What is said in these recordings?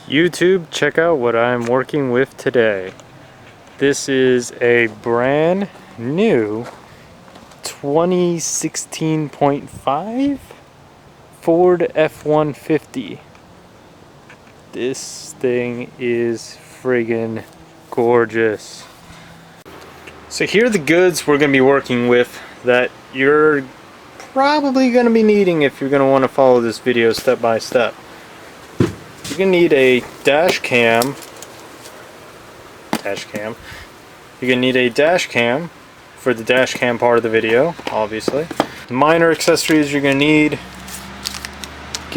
YouTube, check out what I'm working with today. This is a brand new 2016.5 Ford F150. This thing is friggin' gorgeous. So here are the goods we're going to be working with that you're probably going to be needing if you're going to want to follow this video step by step. You're going to need a dash cam. You're going to need a dash cam for the dash cam part of the video, obviously. Minor accessories you're going to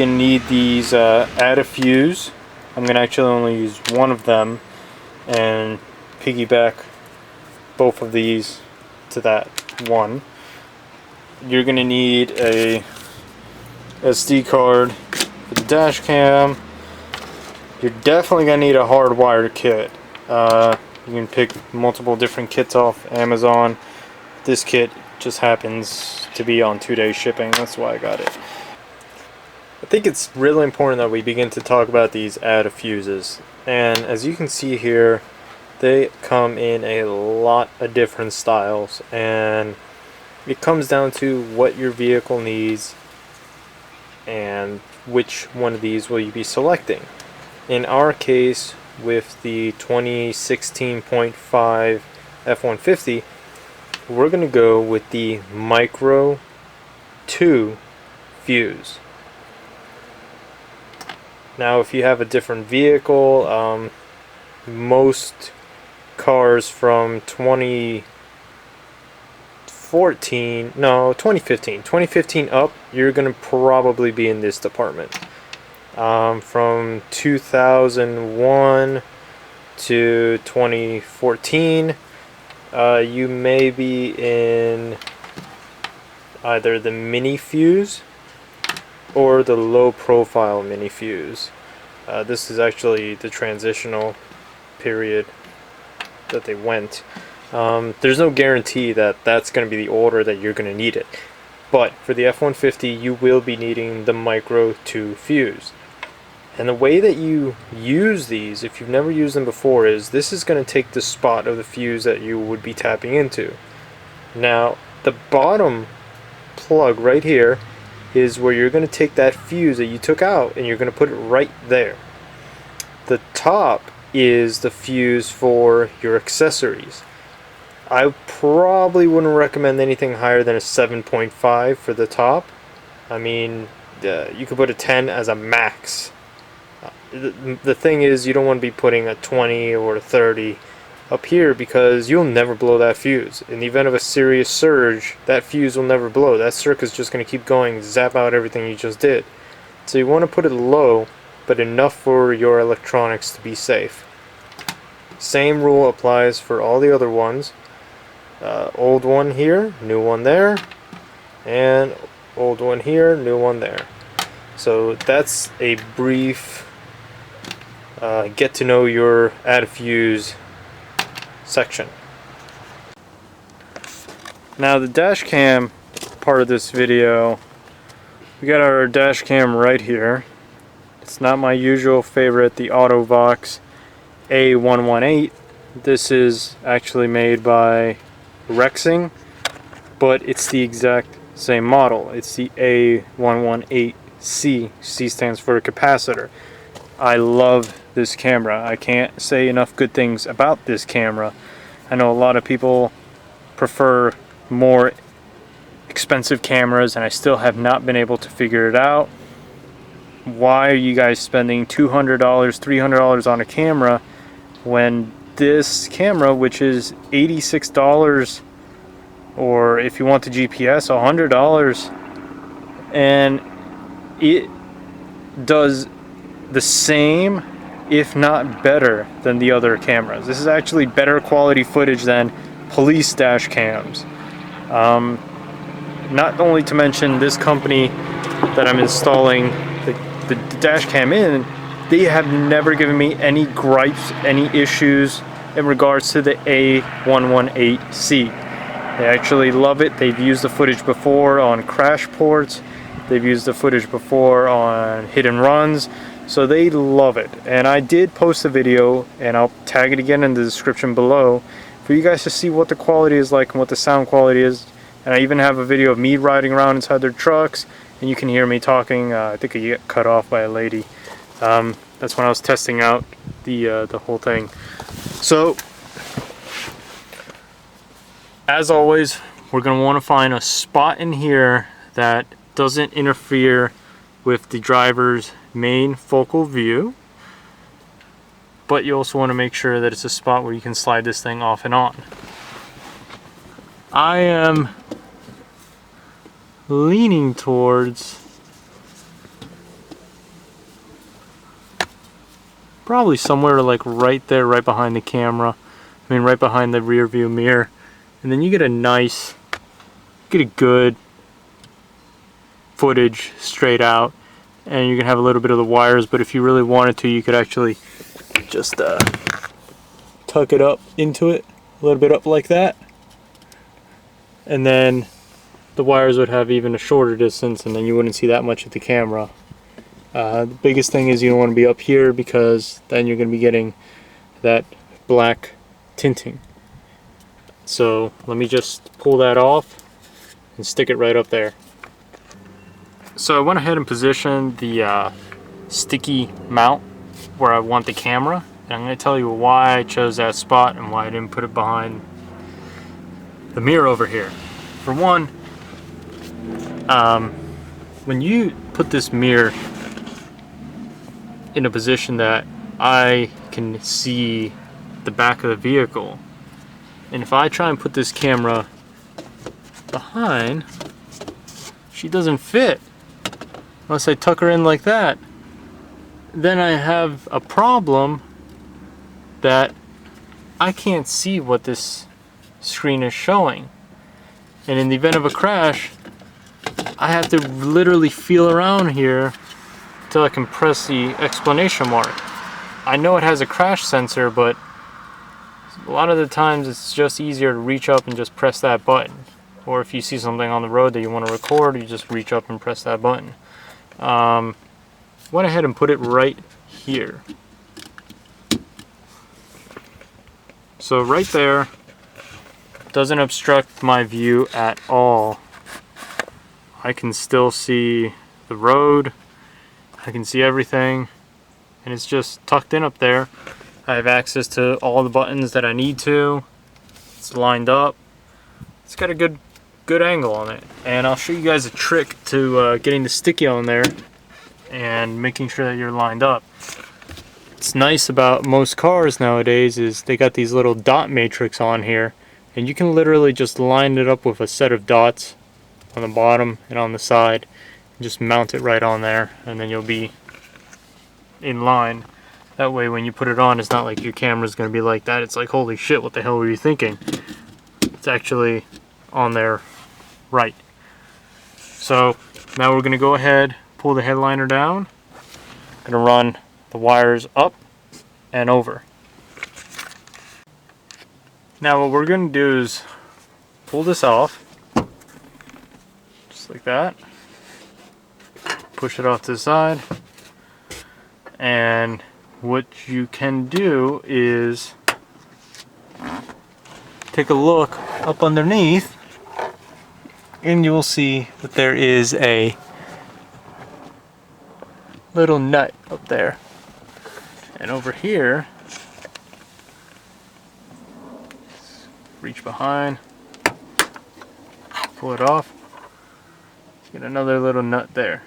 need these add a fuse. I'm going to actually only use one of them and piggyback both of these to that one. You're going to need a SD card for the dash cam. You're definitely going to need a hardwired kit. You can pick multiple different kits off Amazon. This kit just happens to be on 2-day shipping, that's why I got it. I think it's really important that we begin to talk about these add fuses. And as you can see here, they come in a lot of different styles, and it comes down to what your vehicle needs and which one of these will you be selecting. In our case, with the 2016.5 F150, we're going to go with the Micro 2 fuse. Now, if you have a different vehicle, most cars from 2015 up, you're going to probably be in this department. From 2001 to 2014, you may be in either the mini fuse or the low profile mini fuse. This is actually the transitional period that they went. There's no guarantee that that's going to be the order that you're going to need it, but for the F-150 you will be needing the Micro 2 fuse. And the way that you use these, if you've never used them before, is this is going to take the spot of the fuse that you would be tapping into. Now, the bottom plug right here is where you're going to take that fuse that you took out and you're going to put it right there. The top is the fuse for your accessories. I probably wouldn't recommend anything higher than a 7.5 for the top. I mean, you could put a 10 as a max. The thing is, you don't want to be putting a 20 or a 30 up here because you'll never blow that fuse. In the event of a serious surge, that fuse will never blow. That circuit's just going to keep going, zap out everything you just did. So you want to put it low, but enough for your electronics to be safe. Same rule applies for all the other ones. Old one here, new one there, and old one here, new one there. So that's a brief get to know your add a fuse section. Now the dash cam part of this video, we got our dash cam right here. It's not my usual favorite, the auto-vox A118. This is actually made by Rexing, but it's the exact same model. It's the A118C. C stands for capacitor. I love this camera. I can't say enough good things about this camera. I know a lot of people prefer more expensive cameras, and I still have not been able to figure it out. Why are you guys spending $200, $300 on a camera when this camera, which is $86, or if you want the GPS, $100, and it does the same, if not better, than the other cameras. This is actually better quality footage than police dash cams. Not only to mention, this company that I'm installing the dash cam in, they have never given me any gripes, any issues in regards to the A118C. They actually love it. They've used the footage before on crash ports. They've used the footage before on hit and runs. So they love it. And I did post a video, and I'll tag it again in the description below for you guys to see what the quality is like and what the sound quality is. And I even have a video of me riding around inside their trucks, and you can hear me talking. I think I get cut off by a lady. That's when I was testing out the whole thing. So, as always, we're going to want to find a spot in here that doesn't interfere with the driver's main focal view, but you also want to make sure that it's a spot where you can slide this thing off and on. I am leaning towards probably somewhere like right there, right behind the camera. I mean, right behind the rear view mirror. And then you get a good footage straight out, and you can have a little bit of the wires, but if you really wanted to, you could actually just tuck it up into it, a little bit up like that. And then the wires would have even a shorter distance, and then you wouldn't see that much of the camera. The biggest thing is you don't want to be up here, because then you're going to be getting that black tinting. So let me just pull that off and stick it right up there. So I went ahead and positioned the sticky mount where I want the camera. And I'm going to tell you why I chose that spot and why I didn't put it behind the mirror over here. For one, when you put this mirror in a position that I can see the back of the vehicle, and if I try and put this camera behind, she doesn't fit unless I tuck her in like that. Then I have a problem that I can't see what this screen is showing, and in the event of a crash, I have to literally feel around here until I can press the exclamation mark. I know it has a crash sensor, but a lot of the times it's just easier to reach up and just press that button. Or if you see something on the road that you want to record, you just reach up and press that button. Went ahead and put it right here. So right there doesn't obstruct my view at all. I can still see the road, I can see everything, and it's just tucked in up there. I have access to all the buttons that I need to. It's lined up. It's got a good angle on it. And I'll show you guys a trick to getting the sticky on there and making sure that you're lined up. What's nice about most cars nowadays is they got these little dot matrix on here, and you can literally just line it up with a set of dots on the bottom and on the side. Just mount it right on there, and then you'll be in line. That way when you put it on, it's not like your camera's going to be like that. It's like, holy shit, what the hell were you thinking? It's actually on there right. So now we're going to go ahead, pull the headliner down. I'm going to run the wires up and over. Now what we're going to do is pull this off, just like that. Push it off to the side, and what you can do is take a look up underneath, and you will see that there is a little nut up there. And over here, reach behind, pull it off, get another little nut there.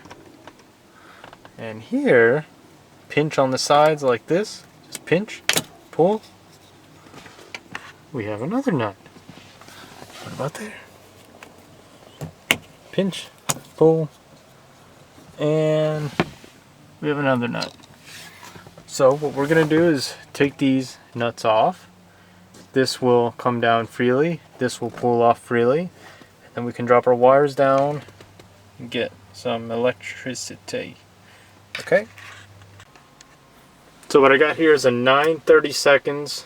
And here, pinch on the sides like this, just pinch, pull. We have another nut. What about there? Pinch, pull, and we have another nut. So what we're going to do is take these nuts off. This will come down freely, this will pull off freely, and then we can drop our wires down and get some electricity. Okay? So what I got here is a 9/32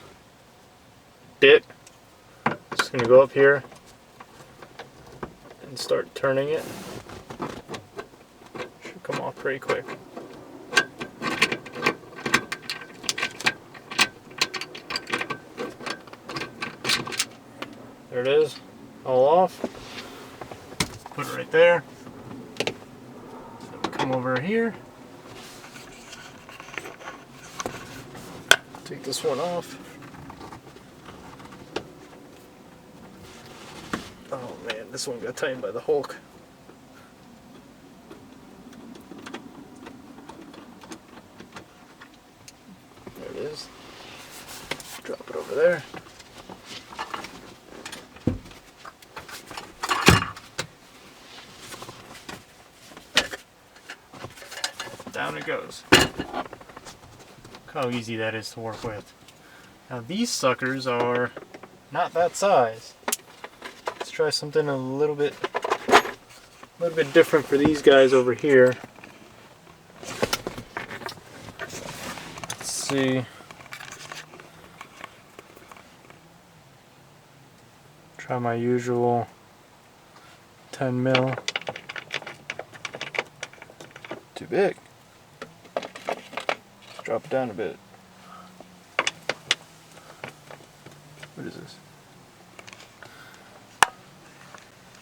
bit. Just going to go up here and start turning it. Should come off pretty quick. There it is, all off. Put it right there. Come over here. Take this one off. Oh man, this one got tightened by the Hulk. There it is. Drop it over there. Down it goes. Look how easy that is to work with. Now these suckers are not that size. Let's try something a little bit different for these guys over here. Let's see. Try my usual 10 mil. Too big. Drop it down a bit. What is this?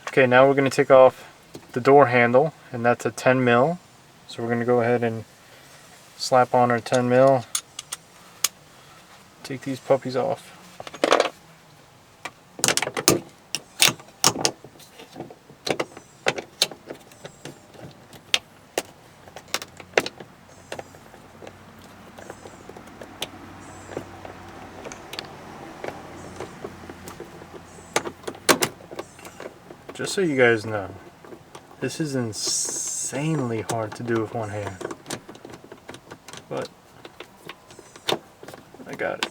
Okay, now we're going to take off the door handle, and that's a 10 mil. So we're going to go ahead and slap on our 10 mil. Take these puppies off. Just so you guys know, this is insanely hard to do with one hand, but I got it.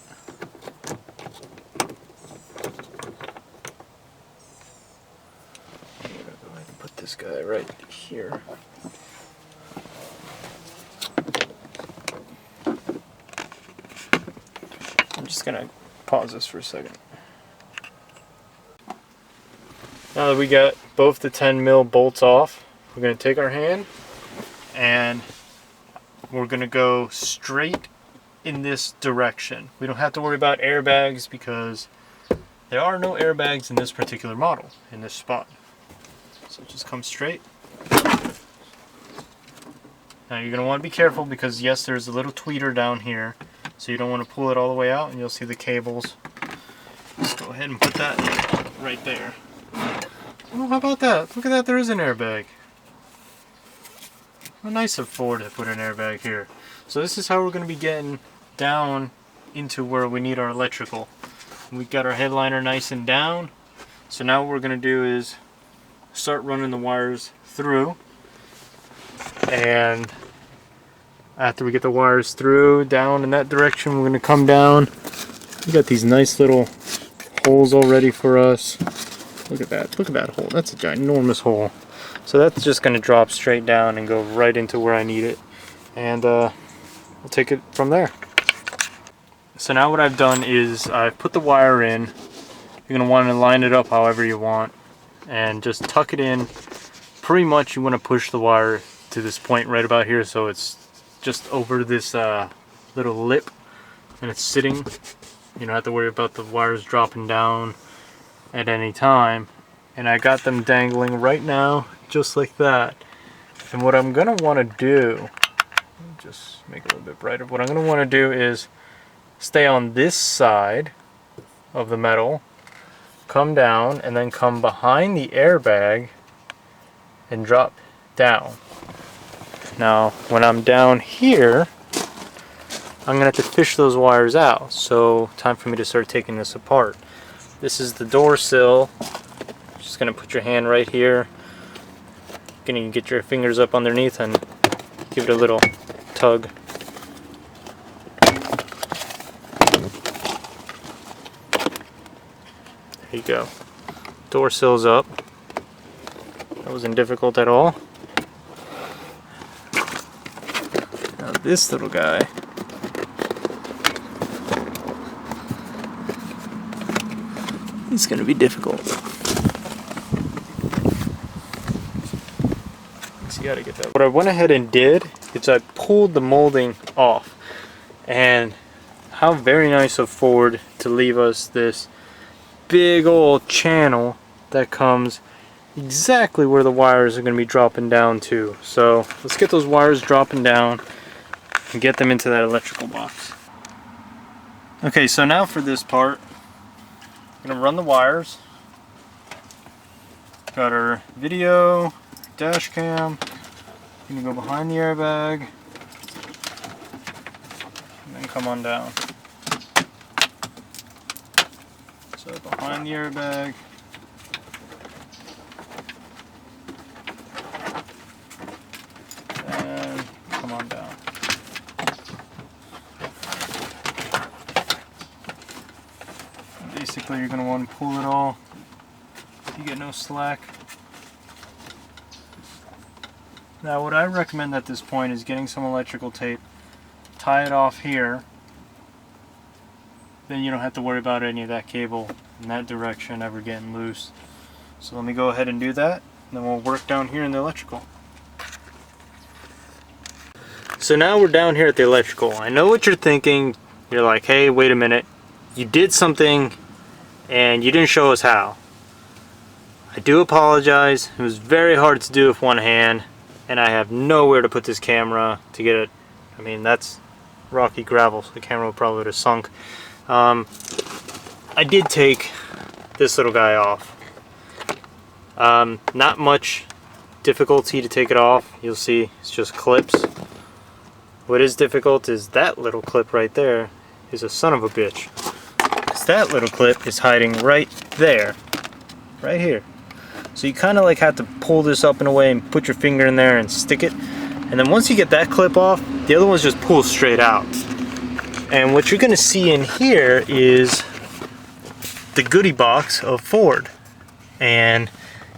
I'm gonna go ahead and put this guy right here. I'm just gonna pause this for a second. Now that we got both the 10 mil bolts off, we're going to take our hand and we're going to go straight in this direction. We don't have to worry about airbags because there are no airbags in this particular model, in this spot. So just come straight. Now you're going to want to be careful because yes, there's a little tweeter down here, so you don't want to pull it all the way out and you'll see the cables. Just go ahead and put that right there. Oh, how about that? Look at that, there is an airbag. How nice of Ford to put an airbag here. So this is how we're going to be getting down into where we need our electrical. We've got our headliner nice and down. So now what we're going to do is start running the wires through. And after we get the wires through, down in that direction, we're going to come down. We got these nice little holes all ready for us. Look at that hole. That's a ginormous hole. So that's just going to drop straight down and go right into where I need it. And we'll take it from there. So now what I've done is I've put the wire in. You're going to want to line it up however you want. And just tuck it in. Pretty much you want to push the wire to this point right about here so it's just over this little lip. And it's sitting. You don't have to worry about the wires dropping down at any time. And I got them dangling right now just like that. And what I'm gonna want to do, just make it a little bit brighter, what I'm gonna want to do is stay on this side of the metal, come down, and then come behind the airbag and drop down. Now when I'm down here, I'm gonna have to fish those wires out, so time for me to start taking this apart. This is the door sill. Just gonna put your hand right here. Gonna get your fingers up underneath and give it a little tug. There you go. Door sill's up. That wasn't difficult at all. Now this little guy. It's going to be difficult. So you got to get that. What I went ahead and did is I pulled the molding off. And how very nice of Ford to leave us this big old channel that comes exactly where the wires are going to be dropping down to. So let's get those wires dropping down and get them into that electrical box. Okay, so now for this part, I'm going to run the wires. Got our video, dash cam, going to go behind the airbag, and then come on down. So behind the airbag, and come on down. Basically, you're going to want to pull it all if you get no slack. Now, what I recommend at this point is getting some electrical tape, tie it off here, then you don't have to worry about any of that cable in that direction ever getting loose. So let me go ahead and do that, and then we'll work down here in the electrical. So now we're down here at the electrical. I know what you're thinking. You're like, hey, wait a minute. You did something and you didn't show us how. I do apologize. It was very hard to do with one hand, and I have nowhere to put this camera to get it. I mean, that's rocky gravel, so the camera would probably have sunk. I did take this little guy off. Not much difficulty to take it off. You'll see it's just clips. What is difficult is that little clip right there is a son of a bitch. That little clip is hiding right there, right here. So you kind of like have to pull this up in a way and put your finger in there and stick it. And then once you get that clip off, the other ones just pull straight out. And what you're going to see in here is the goodie box of Ford. And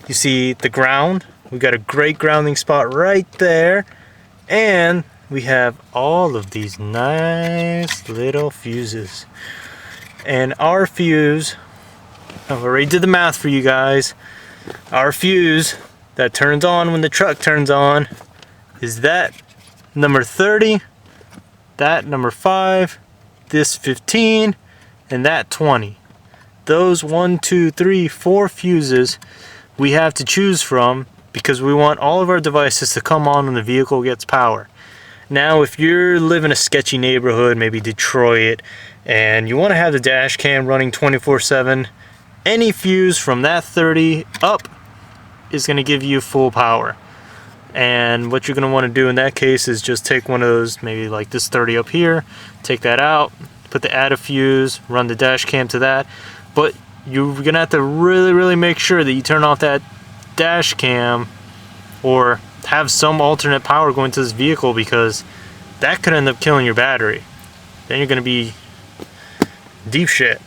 you see the ground. We got a great grounding spot right there. And we have all of these nice little fuses. And our fuse, I've already did the math for you guys. Our fuse that turns on when the truck turns on is that number 30, that number 5, this 15, and that 20. Those 1, 2, 3, 4 fuses we have to choose from because we want all of our devices to come on when the vehicle gets power. Now, if you live in a sketchy neighborhood, maybe Detroit, and you want to have the dash cam running 24/7, any fuse from that 30 up is going to give you full power. And what you're going to want to do in that case is just take one of those, maybe like this 30 up here, take that out, put the add a fuse, run the dash cam to that. But you're going to have to really make sure that you turn off that dash cam or have some alternate power going to this vehicle, because that could end up killing your battery. Then you're going to be deep shit.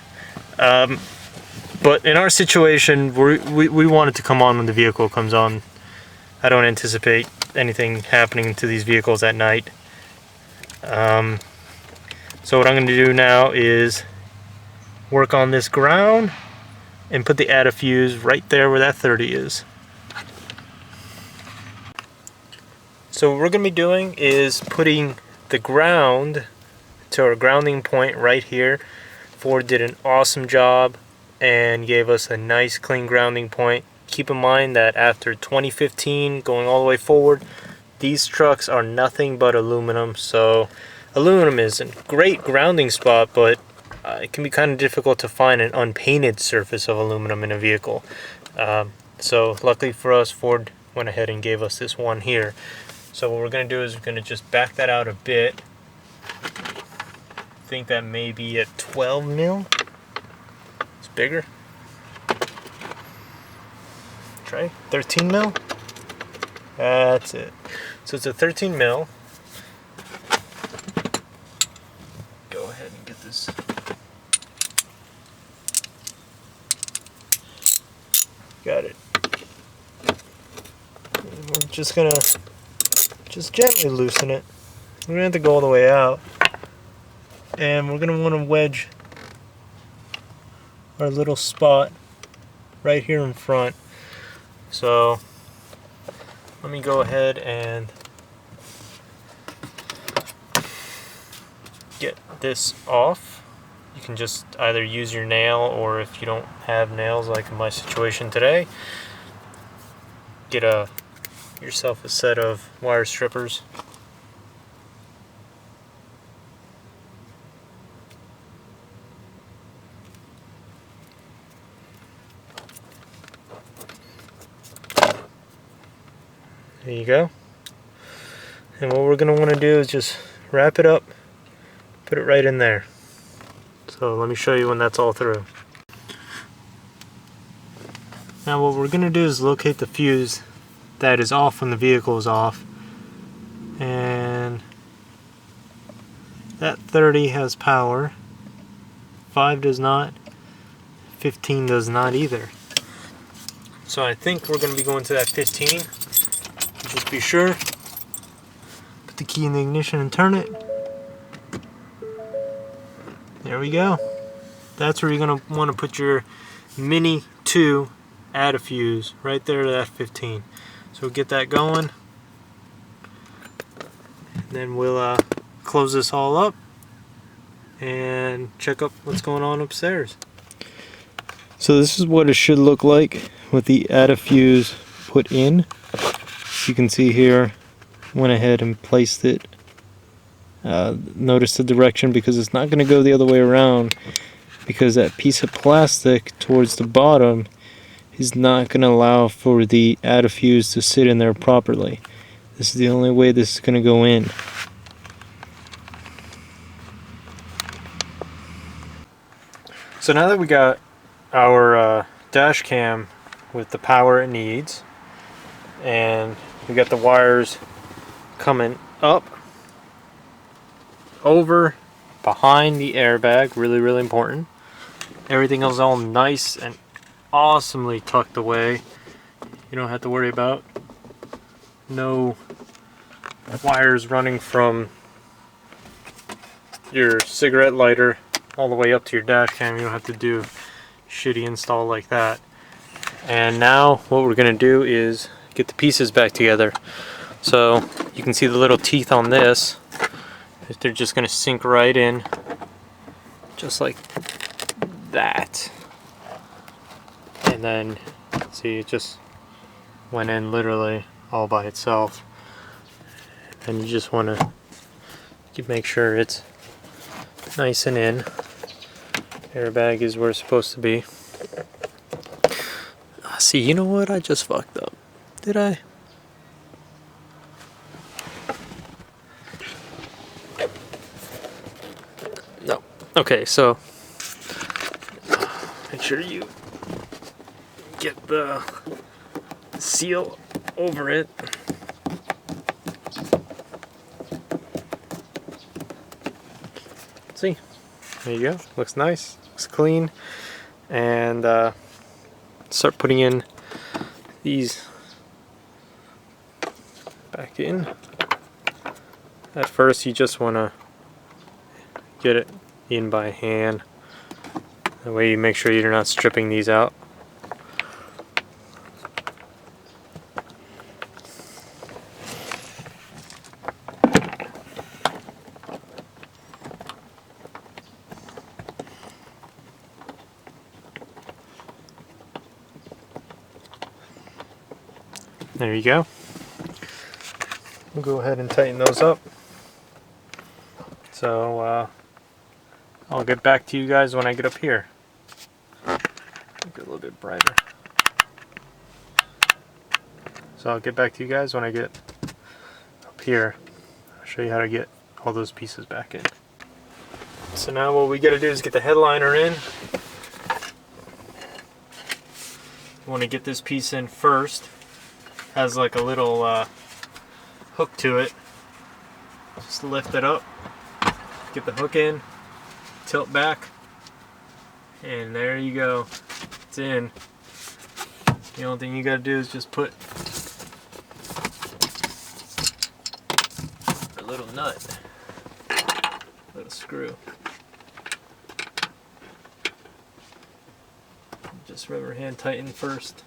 But in our situation, we want it to come on when the vehicle comes on. I don't anticipate anything happening to these vehicles at night. So what I'm going to do now is work on this ground and put the add a fuse right there where that 30 is. So what we're going to be doing is putting the ground to our grounding point right here. Ford did an awesome job and gave us a nice clean grounding point. Keep in mind that after 2015 going all the way forward, these trucks are nothing but aluminum. So aluminum is a great grounding spot, but it can be kind of difficult to find an unpainted surface of aluminum in a vehicle. So luckily for us, Ford went ahead and gave us this one here. So what we're going to do is we're going to just back that out a bit. I think that may be at 12 mil. It's bigger. Try 13 mil. That's it. So it's a 13 mil. Go ahead and get this. Got it. And we're just gonna gently loosen it. We're gonna have to go all the way out. And we're gonna want to wedge our little spot right here in front. So let me go ahead and get this off you can just either use your nail, or if you don't have nails like in my situation today, get yourself a set of wire strippers. There you go. And what we're going to want to do is just wrap it up, put it right in there. So let me show you when that's all through. Now what we're going to do is locate the fuse that is off when the vehicle is off. And that 30 has power, 5 does not, 15 does not either. So I think we're going to be going to that 15. Just be sure. Put the key in the ignition and turn it. There we go. That's where you're going to want to put your Mini 2 add a fuse, right there to that 15. So we'll get that going. And then we'll close this all up and check up what's going on upstairs. So this is what it should look like with the add a fuse put in. You can see here, went ahead and placed it. Notice the direction, because it's not going to go the other way around, because that piece of plastic towards the bottom is not going to allow for the add a fuse to sit in there properly. This is the only way this is going to go in. So now that we got our dash cam with the power it needs, and we got the wires coming up, over, behind the airbag, really important. Everything else all nice and awesomely tucked away. You don't have to worry about no wires running from your cigarette lighter all the way up to your dash cam. You don't have to do shitty install like that. And now what we're gonna do is get the pieces back together. So you can see the little teeth on this. They're just gonna sink right in, just like that. And then, see, it just went in literally all by itself. And you just wanna make sure it's nice and in. Airbag is where it's supposed to be. See, you know what? I just fucked up. Did I? No. Okay, so make sure you get the seal over it. See? There you go. Looks nice. Looks clean. And start putting in these back in. At first you just want to get it in by hand. That way you make sure you're not stripping these out. There you go. We'll go ahead and tighten those up. So I'll get back to you guys when I get up here. Make it a little bit brighter. So I'll get back to you guys when I get up here. I'll show you how to get all those pieces back in. So now what we gotta do is get the headliner in. You want to get this piece in first. Has like a little hook to it. Just lift it up, get the hook in, tilt back, and there you go. It's in. The only thing you gotta do is just put a little nut, little screw. Just rubber hand tighten first.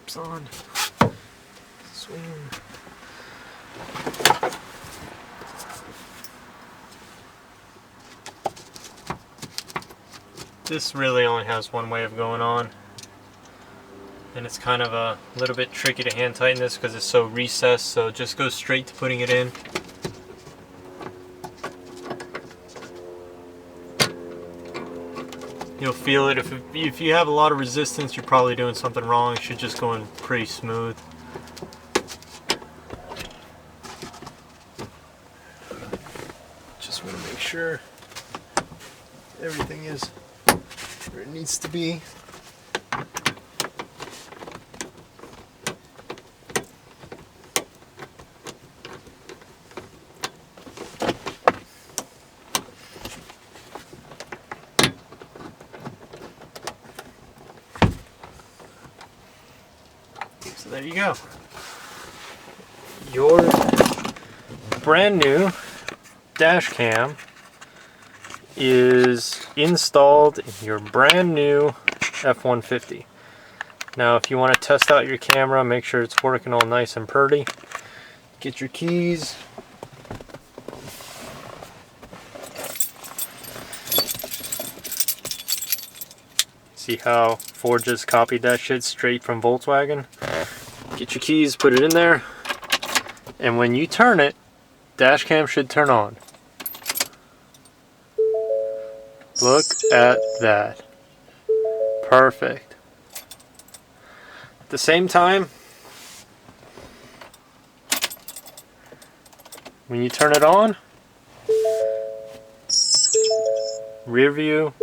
clips on. Swing. This really only has one way of going on, and it's kind of a little bit tricky to hand tighten this because it's so recessed, so just go straight to putting it in. You'll feel it. If you have a lot of resistance, you're probably doing something wrong. It should just go in pretty smooth. Just want to make sure everything is where it needs to be. So there you go. Your brand new dash cam is installed in your brand new F150. Now if you want to test out your camera, make sure it's working all nice and pretty. Get your keys. See how Ford just copied that shit straight from Volkswagen? Get your keys, put it in there, and when you turn it, dash cam should turn on. Look at that. Perfect. At the same time, when you turn it on, rear view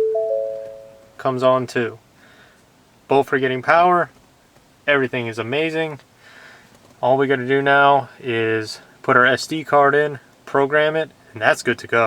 comes on too. Both are getting power. Everything is amazing. All we got to do now is put our SD card in, program it, and that's good to go.